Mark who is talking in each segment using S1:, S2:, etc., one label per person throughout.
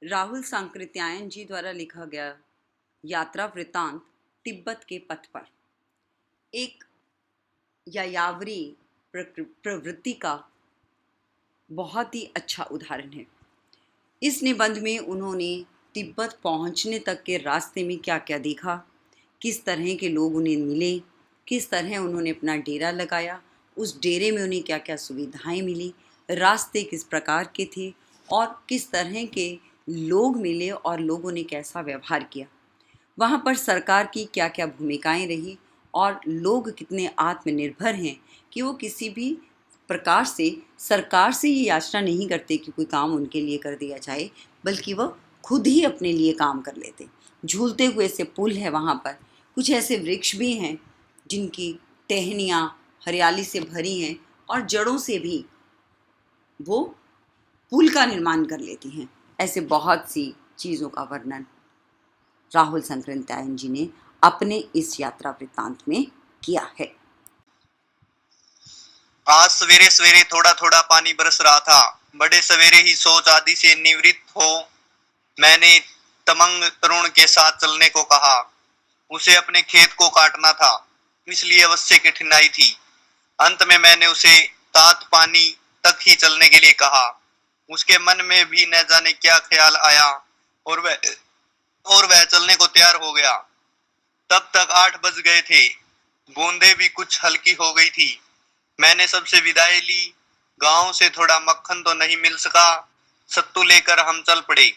S1: राहुल सांकृत्यायन जी द्वारा लिखा गया यात्रा वृत्तांत तिब्बत के पथ पर एक यायावरी प्रवृत्ति का बहुत ही अच्छा उदाहरण है। इस निबंध में उन्होंने तिब्बत पहुंचने तक के रास्ते में क्या क्या देखा, किस तरह के लोग उन्हें मिले, किस तरह उन्होंने अपना डेरा लगाया, उस डेरे में उन्हें क्या क्या सुविधाएं मिली, रास्ते किस प्रकार के थे और किस तरह के लोग मिले और लोगों ने कैसा व्यवहार किया, वहाँ पर सरकार की क्या क्या भूमिकाएं रही और लोग कितने आत्मनिर्भर हैं कि वो किसी भी प्रकार से सरकार से ये याचना नहीं करते कि कोई काम उनके लिए कर दिया जाए, बल्कि वह खुद ही अपने लिए काम कर लेते। झूलते हुए से पुल है वहाँ पर, कुछ ऐसे वृक्ष भी हैं जिनकी टहनियाँ हरियाली से भरी हैं और जड़ों से भी वो पुल का निर्माण कर लेती हैं। ऐसे बहुत सी चीज़ों का वर्णन राहुल सांकृत्यायन जी ने अपने इस यात्रा वृत्तांत में किया है।
S2: आज सवेरे सवेरे थोड़ा थोड़ा पानी बरस रहा था। बड़े सवेरे ही सोच आदि से निवृत्त हो मैंने तमंग तरुण के साथ चलने को कहा। उसे अपने खेत को काटना था, इसलिए अवश्य कठिनाई थी। अंत में मैंने उसे तात पानी तक ही चलने के लिए कहा। उसके मन में भी न जाने क्या ख्याल आया और वह चलने को तैयार हो गया। तब तक 8 बज गए थे। बूंदे भी कुछ हल्की हो गई थी। मैंने सबसे विदाई ली। गांव से थोड़ा मक्खन तो नहीं मिल सका। सत्तू लेकर हम चल पड़े।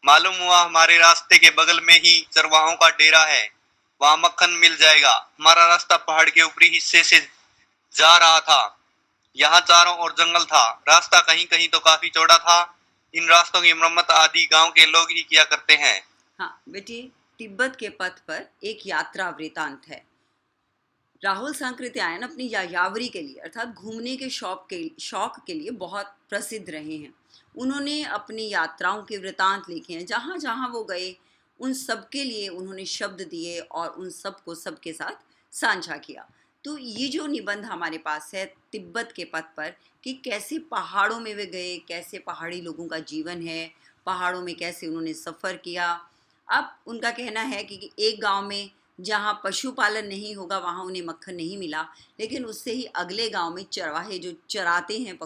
S2: मालूम हुआ हमारे रास्ते के बगल में ही चरवाहों का डेरा है, वहां मक्खन मिल जाएगा। हमारा रास्ता पहाड़ के ऊपरी हिस्से से जा रहा था। यहाँ चारों ओर जंगल था। रास्ता कहीं कहीं तो काफी चौड़ा था। इन रास्तों की मरम्मत आदि गांव के लोग ही किया करते हैं।
S1: हाँ बेटी, तिब्बत के पथ पर एक यात्रा वृतांत है। राहुल सांकृत्यायन अपनी यायावरी के लिए अर्थात घूमने के शौक के लिए बहुत प्रसिद्ध रहे हैं। उन्होंने अपनी यात्राओं के वृतांत लिखे हैं। जहाँ जहाँ वो गए उन सब के लिए उन्होंने शब्द दिए और उन सब को सबके साथ साझा किया। तो ये जो निबंध हमारे पास है तिब्बत के पथ पर, कि कैसे पहाड़ों में वे गए, कैसे पहाड़ी लोगों का जीवन है, पहाड़ों में कैसे उन्होंने सफ़र किया। अब उनका कहना है कि एक गांव में जहाँ पशुपालन नहीं होगा वहाँ उन्हें मक्खन नहीं मिला, लेकिन उससे ही अगले गांव में चरवाहे जो चराते हैं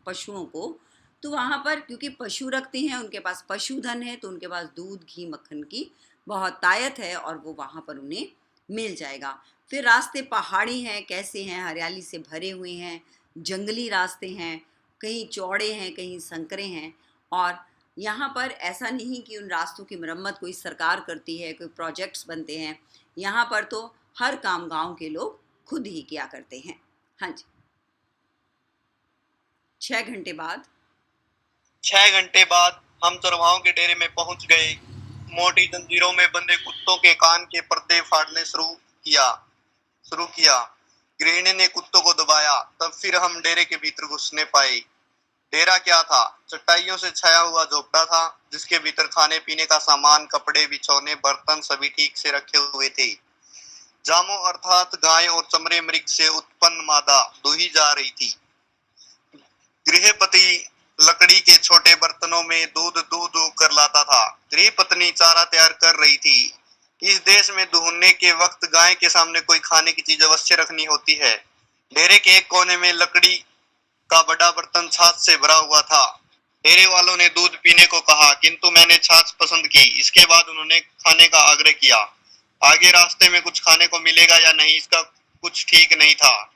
S1: पशुओं को, तो वहाँ पर क्योंकि पशु रखते हैं, उनके पास पशुधन है, तो उनके पास दूध घी मक्खन की बहुत तायत है और वो वहाँ पर उन्हें मिल जाएगा। फिर रास्ते पहाड़ी हैं, कैसे हैं, हरियाली से भरे हुए हैं, जंगली रास्ते हैं, कहीं चौड़े हैं कहीं संकरे हैं। और यहाँ पर ऐसा नहीं कि उन रास्तों की मरम्मत कोई सरकार करती है, कोई प्रोजेक्ट्स बनते हैं। यहाँ पर तो हर काम गांव के लोग खुद ही किया करते हैं। हाँ जी।
S2: 6 घंटे बाद हम चरवाहों के डेरे में पहुंच गए। मोटी जंजीरों में बंधे कुत्तों के कान के पर्दे फाड़ने शुरू किया। गृहिणी ने कुत्तों को दबाया, तब फिर हम डेरे के भीतर घुसने पाए। डेरा क्या था? चटाइयों से छाया हुआ झोपड़ा था, जिसके भीतर खाने पीने का सामान, कपड़े, बिछौने, बर्तन सभी ठीक से रखे हुए थे। जामो अर्थात गाय और चमड़े मृग से उत्पन्न मादा दूही जा रही थी। गृहपति लकड़ी के छोटे बर्तनों में दूध दूध कर लाता था। गृहपत्नी चारा तैयार कर रही थी। इस देश में दुहने के वक्त गाय के सामने कोई खाने की चीज अवश्य रखनी होती है। डेरे के एक कोने में लकड़ी का बड़ा बर्तन छाछ से भरा हुआ था। डेरे वालों ने दूध पीने को कहा, किंतु मैंने छाछ पसंद की। इसके बाद उन्होंने खाने का आग्रह किया। आगे रास्ते में कुछ खाने को मिलेगा या नहीं, इसका कुछ ठीक नहीं था,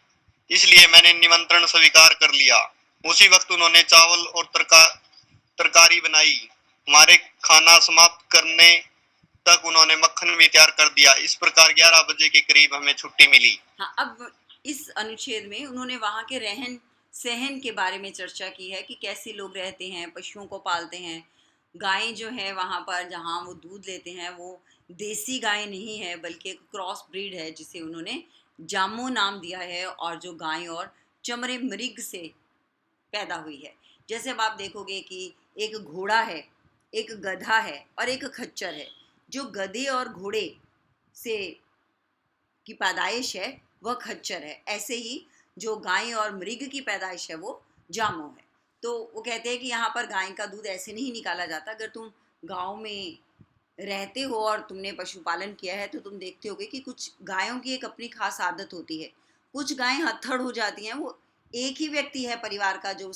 S2: इसलिए मैंने निमंत्रण स्वीकार कर लिया। उसी वक्त उन्होंने चावल और तरकारी बनाई। हमारे खाना समाप्त करने तक उन्होंने मक्खन भी तैयार कर दिया। इस प्रकार 11 बजे के करीब हमें छुट्टी मिली।
S1: हाँ, अब इस अनुच्छेद में उन्होंने वहाँ के रहन सहन के बारे में चर्चा की है कि कैसे लोग रहते हैं, पशुओं को पालते हैं। गायें जो है वहाँ पर जहाँ वो दूध लेते हैं वो देसी गाय नहीं है, बल्कि एक क्रॉस ब्रीड है जिसे उन्होंने जामो नाम दिया है, और जो गाय और चमड़े मृग से पैदा हुई है। जैसे अब आप देखोगे कि एक घोड़ा है, एक गधा है और एक खच्चर है। जो गधे और घोड़े से की पैदाइश है वह खच्चर है, ऐसे ही जो गाय और मृग की पैदाइश है वो जामो है। तो वो कहते हैं कि यहाँ पर गाय का दूध ऐसे नहीं निकाला जाता। अगर तुम गांव में रहते हो और तुमने पशुपालन किया है तो तुम देखते होगे कि कुछ गायों की एक अपनी खास आदत होती है। कुछ गायें हत्थड़ हो जाती हैं, वो एक ही व्यक्ति है परिवार का जो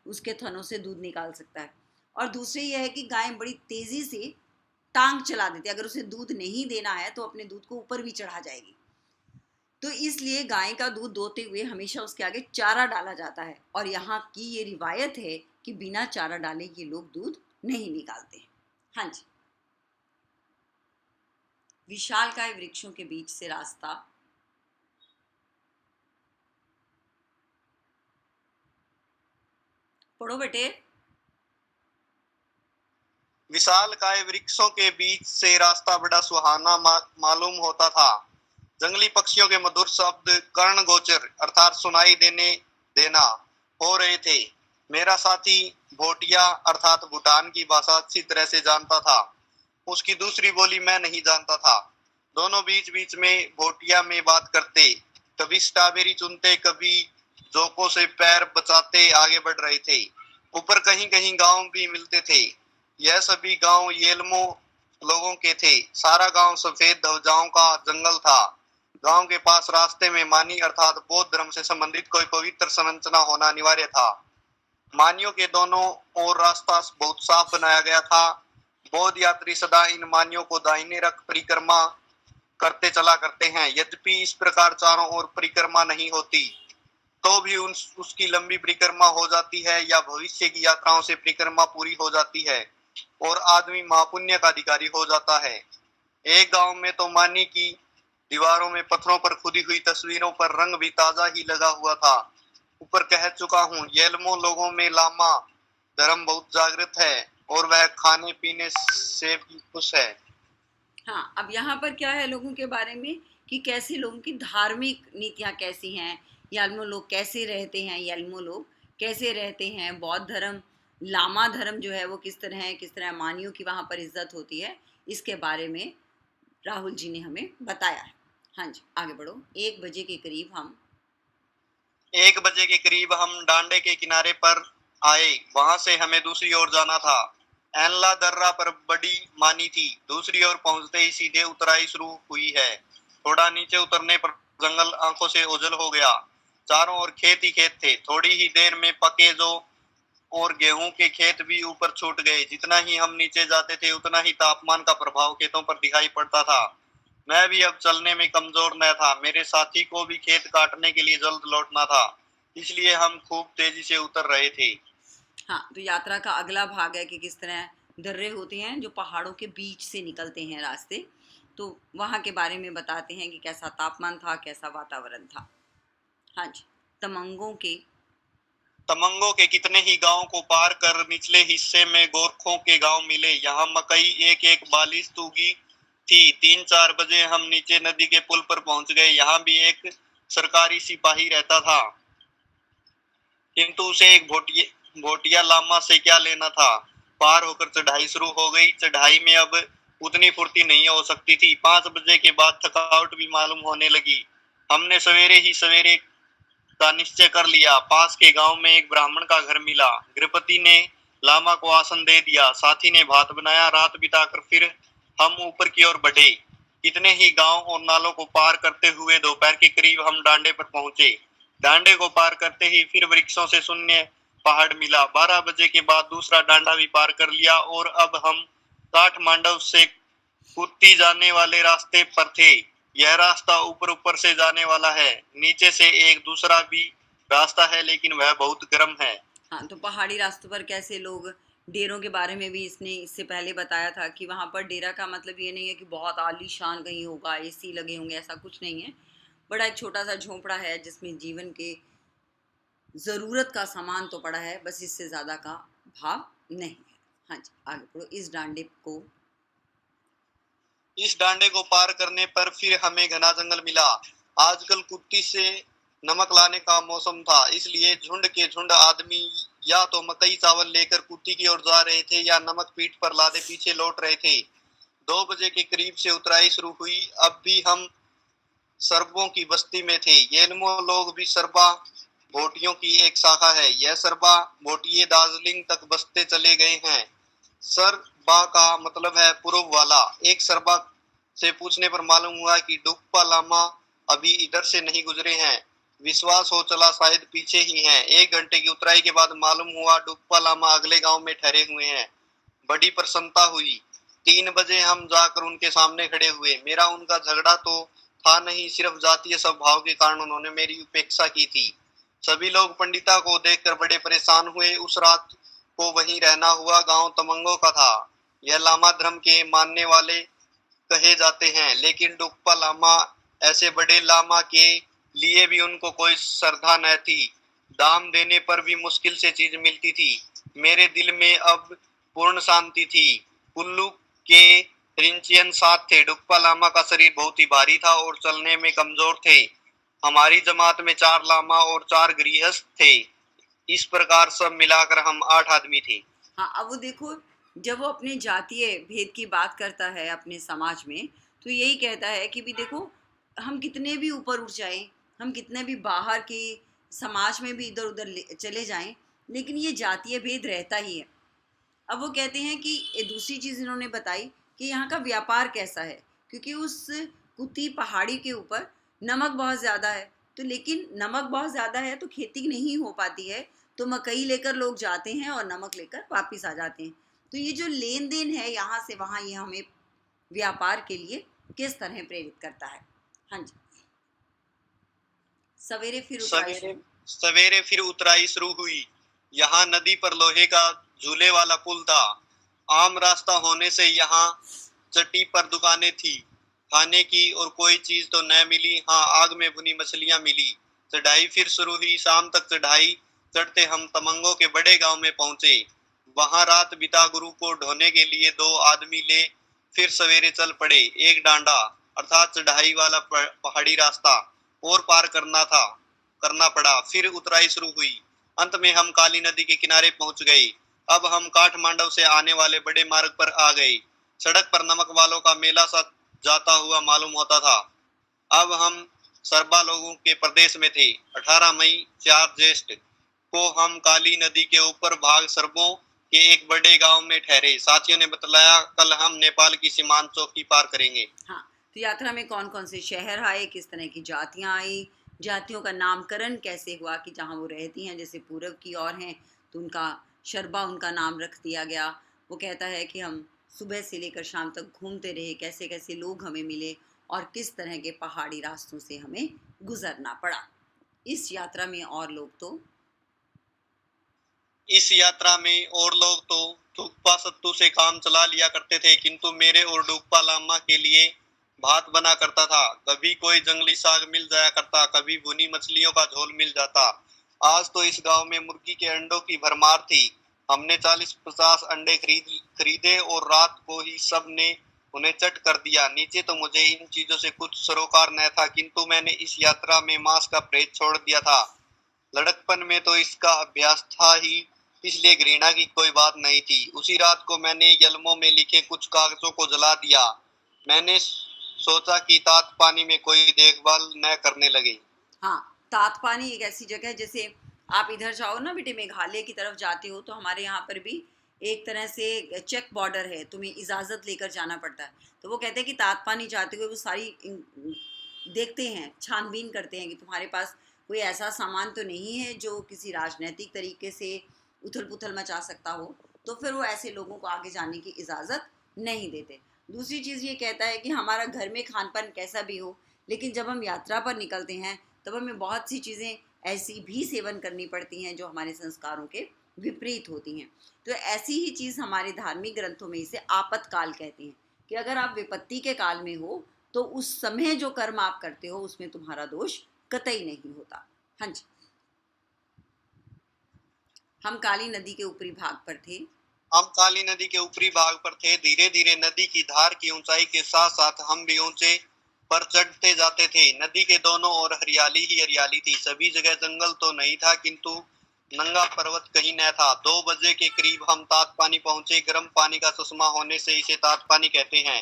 S1: उसके थनों से दूध निकाल सकता है। और दूसरी यह है कि गायें बड़ी तेजी से टांग चला देती है, अगर उसे दूध नहीं देना है तो अपने दूध को ऊपर भी चढ़ा जाएगी। तो इसलिए गाय का दूध दोहते हुए हमेशा उसके आगे चारा डाला जाता है, और यहाँ की ये रिवायत है कि बिना चारा डाले ये लोग दूध नहीं निकालते। हाँ जी। विशालकाय वृक्षों के बीच से रास्ता, पढ़ो बेटे।
S2: विशालकाय वृक्षों के बीच से रास्ता बड़ा सुहाना मालूम होता था। जंगली पक्षियों के मधुर शब्द कर्ण गोचर अर्थात सुनाई देना हो रहे थे। मेरा साथी भोटिया अर्थात भूटान की भाषा अच्छी तरह से जानता था। उसकी दूसरी बोली मैं नहीं जानता था। दोनों बीच बीच में भोटिया में बात करते, कभी स्ट्रॉबेरी चुनते, कभी जोकों से पैर बचाते आगे बढ़ रहे थे। ऊपर कहीं कहीं गांव भी मिलते थे। यह सभी गांव येलमो लोगों के थे। सारा गांव सफेद ध्वजाओं का जंगल था। गांव के पास रास्ते में मानी अर्थात बौद्ध धर्म से संबंधित कोई पवित्र संरचना होना अनिवार्य था। मानियों के दोनों ओर रास्ता बहुत साफ बनाया गया था। बौद्ध यात्री सदा इन मानियों को दाहिने रख परिक्रमा करते चला करते हैं। यद्यपि इस प्रकार चारों ओर परिक्रमा नहीं होती तो भी उसकी लंबी परिक्रमा हो जाती है, या भविष्य की यात्राओं से परिक्रमा पूरी हो जाती है और आदमी महापुण्य का अधिकारी हो जाता है। एक गांव में तो मानी की दीवारों में पत्थरों पर खुदी हुई तस्वीरों पर रंग भी ताजा ही लगा हुआ था। ऊपर कह चुका हूँ, येलमो लोगों में लामा धर्म बहुत जागृत है और वह खाने पीने से भी खुश है।
S1: हाँ, अब यहाँ पर क्या है लोगों के बारे में कि कैसे लोगों की धार्मिक नीतियाँ कैसी हैं, याल्मो लोग कैसे रहते हैं, याल्मो लोग कैसे रहते हैं, बौद्ध धर्म, लामा धर्म जो है वो किस तरह है, किस तरह मानियों की वहाँ पर इज्जत होती है, इसके बारे में राहुल जी ने हमें बताया है। हाँ जी, आगे बढ़ो। 1 बजे के करीब हम
S2: डांडे के किनारे पर आए। वहां से हमें दूसरी ओर जाना था। एनला दर्रा पर बड़ी मानी थी। दूसरी ओर पहुंचते ही सीधे उतराई शुरू हुई है। थोड़ा नीचे उतरने पर जंगल आंखों से ओझल हो गया। चारों ओर खेत ही खेत थे। थोड़ी ही देर में पके जो और गेहूं के खेत भी ऊपर छूट गए। जितना ही हम नीचे जाते थे उतना ही तापमान का प्रभाव खेतों पर दिखाई पड़ता था। मैं भी अब चलने में कमजोर न था। मेरे साथी को भी खेत काटने के लिए जल्द लौटना था, इसलिए हम खूब तेजी से उतर रहे थे।
S1: हाँ, तो यात्रा का अगला भाग है कि किस तरह दर्रे होते हैं जो पहाड़ों के बीच से निकलते हैं रास्ते, तो वहाँ के बारे में बताते हैं कि कैसा तापमान था, कैसा वातावरण था। हाँ जी।
S2: तमंगों के कितने ही गांवों को पार कर निचले हिस्से में गोरखों के गांव मिले। यहाँ मकई एक एक बालिश तूगी थी। 3-4 बजे हम नीचे नदी के पुल पर पहुंच गए। यहाँ भी एक सरकारी सिपाही रहता था, किंतु उसे एक भोटिया लामा से क्या लेना था। पार होकर चढ़ाई शुरू हो गई। चढ़ाई में अब उतनी फुर्ती नहीं हो सकती थी। 5 बजे के बाद थकावट भी मालूम होने लगी। हमने सवेरे ही सवेरे का निश्चय कर लिया। पास के गांव में एक ब्राह्मण का घर मिला। गृहपति ने लामा को आसन दे दिया। साथी ने भात बनाया। रात बिताकर फिर हम ऊपर की ओर बढ़े। कितने ही गांव और नालों को पार करते हुए दोपहर के करीब हम डांडे पर पहुंचे। डांडे को पार करते ही फिर वृक्षों से शून्य पहाड़ मिला। 12 बजे के बाद दूसरा डांडा भी पार कर लिया और अब हम काठमांडू से कुत्ती जाने वाले रास्ते पर थे। यह रास्ता ऊपर ऊपर से जाने वाला है। नीचे से एक दूसरा भी रास्ता है, लेकिन वह बहुत गर्म है।
S1: हाँ, तो पहाड़ी रास्तों पर कैसे लोग, डेरों के बारे में भी इसने इससे पहले बताया था कि वहाँ पर डेरा का मतलब ये नहीं है कि बहुत आलीशान कहीं होगा, एसी लगे होंगे, ऐसा कुछ नहीं है। बड़ा एक छोटा सा झोंपड़ा है जिसमें जीवन के ज़रूरत का सामान तो पड़ा है, बस इससे ज़्यादा का भाव नहीं है। हाँ जी, आगे बढ़ो।
S2: इस डांडे को पार करने पर फिर हमें घना जंगल मिला। आजकल कुत्ती से नमक लाने का मौसम था, इसलिए झुंड के झुंड आदमी या तो मकई चावल लेकर कुत्ती की ओर जा रहे थे या नमक पीठ पर लादे पीछे लौट रहे थे। 2 बजे के करीब से उतराई शुरू हुई। अब भी हम सर्बों की बस्ती में थे। येलमो लोग भी सर्बा भोटियों की एक शाखा है। यह सर्बा भोटिये दार्जिलिंग तक बसते चले गए हैं। सर बा का मतलब है पूर्व वाला। एक सरबा से पूछने पर मालूम हुआ कि डुप्पा लामा अभी इधर से नहीं गुजरे हैं। विश्वास हो चला शायद पीछे ही हैं। 1 घंटे की उतराई के बाद मालूम हुआ डुप्पा लामा अगले गांव में ठहरे हुए हैं। बड़ी प्रसन्नता हुई। 3 बजे हम जाकर उनके सामने खड़े हुए। मेरा उनका झगड़ा तो था नहीं, सिर्फ जातीय स्वभाव के कारण उन्होंने मेरी उपेक्षा की थी। सभी लोग पंडिता को देखकर बड़े परेशान हुए। उस रात को वहीं रहना हुआ। गांव तमंगों का था। यह लामा धर्म के मानने वाले कहे जाते हैं, लेकिन डुप्पा लामा ऐसे बड़े लामा के लिए भी उनको कोई श्रद्धा न थी। दाम देने पर भी मुश्किल से चीज मिलती थी। मेरे दिल में अब पूर्ण शांति थी। कुल्लू के रिंचियन साथ थे। डुप्पा लामा का शरीर बहुत ही भारी था और चलने में कमजोर थे। हमारी जमात में 4 लामा और 4 गृहस्थ थे। इस प्रकार सब मिलाकर हम 8 आदमी थे।
S1: हाँ, अब वो देखो, जब वो अपने जातीय भेद की बात करता है अपने समाज में, तो यही कहता है कि भी देखो, हम कितने भी ऊपर उठ जाएं, हम कितने भी बाहर के समाज में भी इधर उधर चले जाएं, लेकिन ये जातीय भेद रहता ही है। अब वो कहते हैं कि ये दूसरी चीज़ इन्होंने बताई कि यहाँ का व्यापार कैसा है, क्योंकि उस कुती पहाड़ी के ऊपर नमक बहुत ज़्यादा है। तो लेकिन नमक बहुत ज़्यादा है तो खेती नहीं हो पाती है, तो मकई लेकर लोग जाते हैं और नमक लेकर वापस आ जाते हैं। तो ये जो लेन देन है यहाँ से वहाँ, ये हमें व्यापार के लिए किस तरह प्रेरित करता है। हाँ जी। सवेरे फिर उतराई
S2: सवेरे
S1: शुरू।
S2: सवेरे फिर उतराई शुरू हुई। यहाँ नदी पर लोहे का झूले वाला पुल था। आम रास्ता होने से यहाँ चट्टी पर दुकानें थी। खाने की और कोई चीज तो न मिली। हाँ, आग में भुनी मछलियां मिली। चढ़ाई फिर शुरू हुई। शाम तक चढ़ाई चढ़ते हम तमंगों के बड़े गांव में पहुंचे। वहां रात बिता गुरु को ढोने के लिए 2 आदमी ले फिर सवेरे चल पड़े। एक डांडा अर्थात चढ़ाई वाला पहाड़ी रास्ता और पार करना पड़ा। फिर उतराई शुरू हुई। अंत में हम काली नदी के किनारे पहुंच गए। अब हम काठमांडू से आने वाले बड़े मार्ग पर आ गए। सड़क पर नमक वालों का मेला सा जाता हुआ मालूम होता था। अब हम सरबा लोगों के प्रदेश में थे। 18 मई 4 ज्येष्ठ को हम काली नदी के ऊपर भाग सरबों के एक बड़े गांव में ठहरे। साथियों ने बतलाया कल हम नेपाल की सीमांत चौकी पार करेंगे।
S1: हाँ, तो यात्रा में कौन कौन से शहर आए, किस तरह की जातियाँ आई, जातियों का नामकरण कैसे हुआ कि जहाँ वो रहती हैं, जैसे पूरब की ओर हैं तो उनका शरबा उनका नाम रख दिया गया। वो कहता है कि हम सुबह से लेकर शाम तक घूमते रहे, कैसे कैसे लोग हमें मिले और किस तरह के पहाड़ी रास्तों से हमें गुजरना पड़ा। इस यात्रा में और लोग तो
S2: इस यात्रा में और लोग तो थुक्पा सत्तू से काम चला लिया करते थे, किंतु मेरे और डुप्पा लामा के लिए भात बना करता था। कभी कोई जंगली साग मिल जाया करता, कभी भुनी मछलियों का झोल मिल जाता। आज तो इस गांव में मुर्गी के अंडों की भरमार थी। हमने 40-50 अंडे खरीदे और रात को ही सब ने उन्हें चट कर दिया। नीचे तो मुझे इन चीजों से कुछ सरोकार न था, किंतु मैंने इस यात्रा में मांस का परहेज छोड़ दिया था। लड़कपन में तो इसका अभ्यास था ही, इसलिए घृणा की कोई बात नहीं थी। उसी रात को मैंने यलमों में लिखे कुछ कागजों को जला दिया। मैंने सोचा कि तात पानी में कोई देखभाल न करने लगे।
S1: हाँ, तातपानी एक ऐसी जगह है, जैसे आप इधर जाओ ना बेटे, मेघालय की तरफ जाते हो तो हमारे यहाँ पर भी एक तरह से चेक बॉर्डर है, तुम्हें इजाज़त लेकर जाना पड़ता है। तो वो कहते हैं कि तातपानी जाते हुए वो सारी देखते हैं, छानबीन करते हैं कि तुम्हारे पास कोई ऐसा सामान तो नहीं है जो किसी राजनीतिक तरीके से उथल पुथल मचा सकता हो। तो फिर वो ऐसे लोगों को आगे जाने की इजाज़त नहीं देते। दूसरी चीज़ ये कहता है कि हमारा घर में खान पान कैसा भी हो, लेकिन जब हम यात्रा पर निकलते हैं तब हमें बहुत सी चीज़ें ऐसी भी सेवन करनी पड़ती हैं जो हमारे संस्कारों के विपरीत होती हैं। तो ऐसी ही चीज़ हमारे धार्मिक ग्रंथों में इसे आपतकाल कहते हैं कि अगर आप विपत्ति के काल में हो तो उस समय जो कर्म आप करते हो उसमें तुम्हारा दोष कतई नहीं होता। हाँ जी। हम काली नदी के ऊपरी भाग पर थे।
S2: हम काली नदी के ऊपरी भाग पर थे। धीरे धीरे नदी की धार की ऊंचाई के साथ साथ हम भी ऊंचे पर चढ़ते जाते थे। नदी के दोनों ओर हरियाली ही हरियाली थी। सभी जगह जंगल तो नहीं था, किंतु नंगा पर्वत कहीं न था। 2 बजे के करीब हम तातपानी पहुंचे। गर्म पानी का चश्मा होने से इसे तातपानी कहते हैं।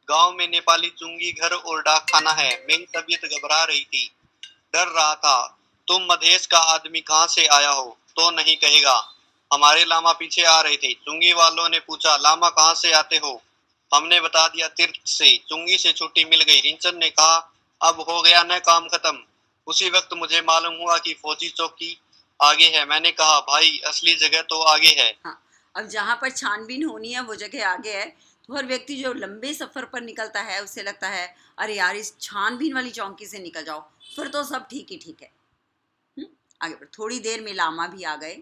S2: गांव में नेपाली चुंगी घर और डाक खाना है। मेरी तबीयत घबरा रही थी, डर रहा था। तुम मधेश का आदमी कहाँ से आया हो तो नहीं कहेगा। हमारे लामा पीछे आ रहे थे। चुंगी वालों ने पूछा, लामा कहाँ से आते हो? हमने बता दिया, तीर्थ से। चुंगी से छुट्टी मिल गई। रिंचन ने कहा, अब हो गया न काम खत्म। उसी वक्त मुझे मालूम हुआ कि फौजी चौकी आगे है। मैंने कहा, भाई असली जगह तो आगे है।
S1: हाँ, अब जहाँ पर छानबीन होनी है वो जगह आगे है। तो हर व्यक्ति जो लंबे सफर पर निकलता है उससे लगता है अरे यार इस छानबीन वाली चौकी से निकल जाओ, फिर तो सब ठीक ही ठीक है। आगे बढ़। थोड़ी देर में लामा भी आ गए।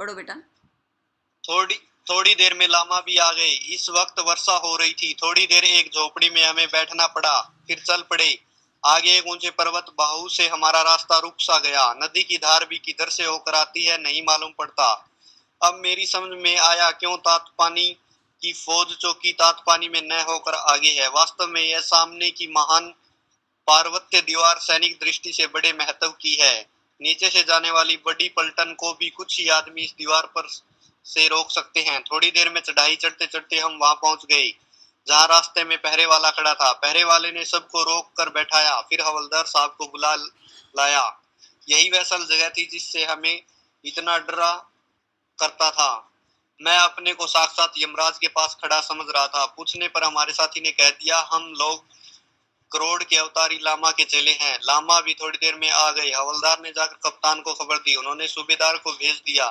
S1: पढ़ो बेटा।
S2: थोड़ी थोड़ी देर में लामा भी आ गए। इस वक्त वर्षा हो रही थी। थोड़ी देर एक झोपड़ी में हमें बैठना पड़ा, फिर चल पड़े। आगे एक ऊंचे पर्वत बाहु से हमारा रास्ता रुक सा गया। नदी की धार भी किधर से होकर आती है नहीं मालूम पड़ता। अब मेरी समझ में आया क्यों तातपानी की फौज चौकी तातपानी में न होकर आगे है। वास्तव में यह सामने की महान पार्वत्य दीवार सैनिक दृष्टि से बड़े महत्व की है। नीचे से जाने वाली बड़ी पलटन को भी कुछ ही आदमी इस दीवार पर से रोक सकते हैं। थोड़ी देर में चढ़ाई चढ़ते चढ़ते हम वहां पहुंच गए जहां रास्ते में पहरे वाला खड़ा था। पहरे वाले ने सबको रोक कर बैठाया, फिर हवलदार साहब को बुला लाया। यही वह असल जगह थी जिससे हमें इतना डरा करता था। मैं अपने को साक्षात यमराज के पास खड़ा समझ रहा था। पूछने पर हमारे साथी ने कह दिया, हम लोग करोड़ के अवतारी लामा के चेले हैं। लामा भी थोड़ी देर में आ गए। हवलदार ने जाकर कप्तान को खबर दी। उन्होंने सूबेदार को भेज दिया।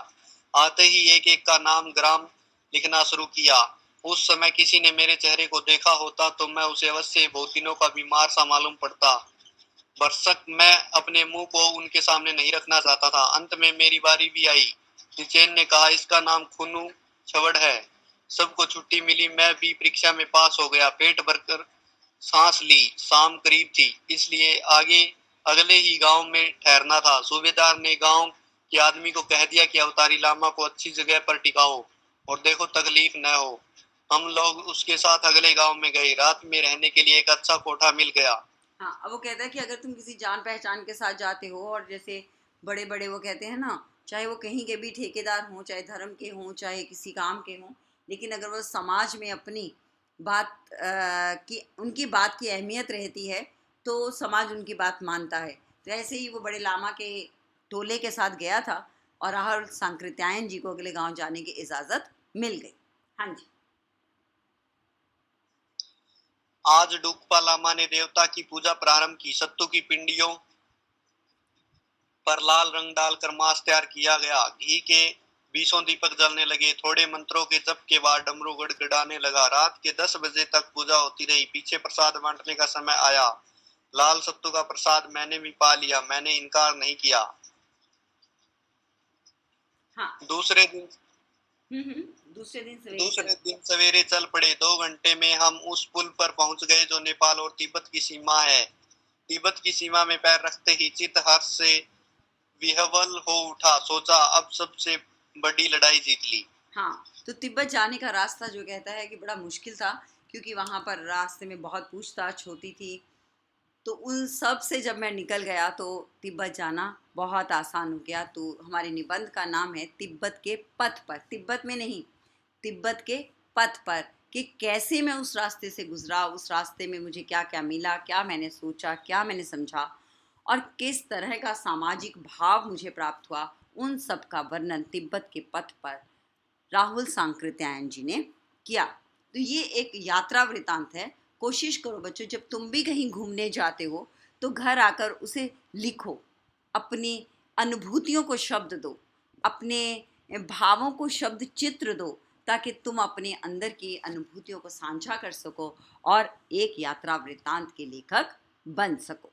S2: आते ही एक एक का नाम ग्राम लिखना शुरू किया। उस समय किसी ने मेरे चेहरे को देखा होता तो मैं उसे अवश्य बहुत दिनों का बीमार सा मालूम पड़ता। बरसक मैं अपने मुंह को उनके सामने नहीं रखना चाहता था। अंत में मेरी बारी भी आई। टिचेन ने कहा, इसका नाम खुनू छवड़ है। सबको छुट्टी मिली। मैं भी परीक्षा में पास हो गया। पेट भरकर सांस ली। शाम करीब थी, इसलिए आगे अगले ही गांव में ठहरना था। सूबेदार ने गांव के आदमी को कह दिया कि अवतारी लामा को अच्छी जगह पर टिकाओ और देखो तकलीफ न हो। हम लोग उसके साथ अगले गांव में गए। रात में रहने के लिए एक अच्छा कोठा मिल गया।
S1: हाँ, अब वो कहता है कि अगर तुम किसी जान पहचान के साथ जाते हो और जैसे बड़े बड़े वो कहते हैं ना, चाहे वो कहीं के भी ठेकेदार हों, चाहे धर्म के हों, चाहे किसी काम के हों, लेकिन अगर वो समाज में अपनी बात की उनकी बात की अहमियत रहती है तो समाज उनकी बात मानता है। तो ऐसे ही वो बड़े लामा के टोले के साथ गया था और राहुल सांकृत्यायन जी को अगले गांव जाने की इजाज़त मिल गई। हाँ जी।
S2: आज डुकपा लामा ने देवता की पूजा प्रारंभ की। सत्तू की पिंडियों पर लाल रंग डालकर मांस तैयार किया गया। घी के 20 दीपक जलने लगे। थोड़े मंत्रों के जप के बाद डमरू गड़गड़ाने लगा। रात के 10 बजे तक पूजा होती रही। पीछे प्रसाद बांटने का समय आया। लाल सत्तू का प्रसाद मैंने भी पा लिया। मैंने इनकार नहीं किया।
S1: हाँ।
S2: दूसरे दिन
S1: दूसरे दिन
S2: दूसरे दिन सवेरे चल पड़े। 2 घंटे में हम उस पुल पर पहुंच गए जो नेपाल और तिब्बत की सीमा है। तिब्बत की सीमा में पैर रखते ही चित्त हर्ष से विह्वल हो उठा। सोचा अब सबसे बड़ी लड़ाई जीत ली।
S1: हाँ, तो तिब्बत जाने का रास्ता जो कहता है कि बड़ा मुश्किल था, क्योंकि वहाँ पर रास्ते में बहुत पूछताछ होती थी। तो उन सब से जब मैं निकल गया तो तिब्बत जाना बहुत आसान हो गया। तो हमारे निबंध का नाम है तिब्बत के पथ पर। तिब्बत में नहीं, तिब्बत के पथ पर, कि कैसे मैं उस रास्ते से गुजरा, उस रास्ते में मुझे क्या क्या मिला, क्या मैंने सोचा, क्या मैंने समझा और किस तरह का सामाजिक भाव मुझे प्राप्त हुआ। उन सब का वर्णन तिब्बत के पथ पर राहुल सांकृत्यायन जी ने किया। तो ये एक यात्रा वृतांत है। कोशिश करो बच्चों, जब तुम भी कहीं घूमने जाते हो तो घर आकर उसे लिखो, अपनी अनुभूतियों को शब्द दो, अपने भावों को शब्द चित्र दो, ताकि तुम अपने अंदर की अनुभूतियों को साझा कर सको और एक यात्रा वृतांत के लेखक बन सको।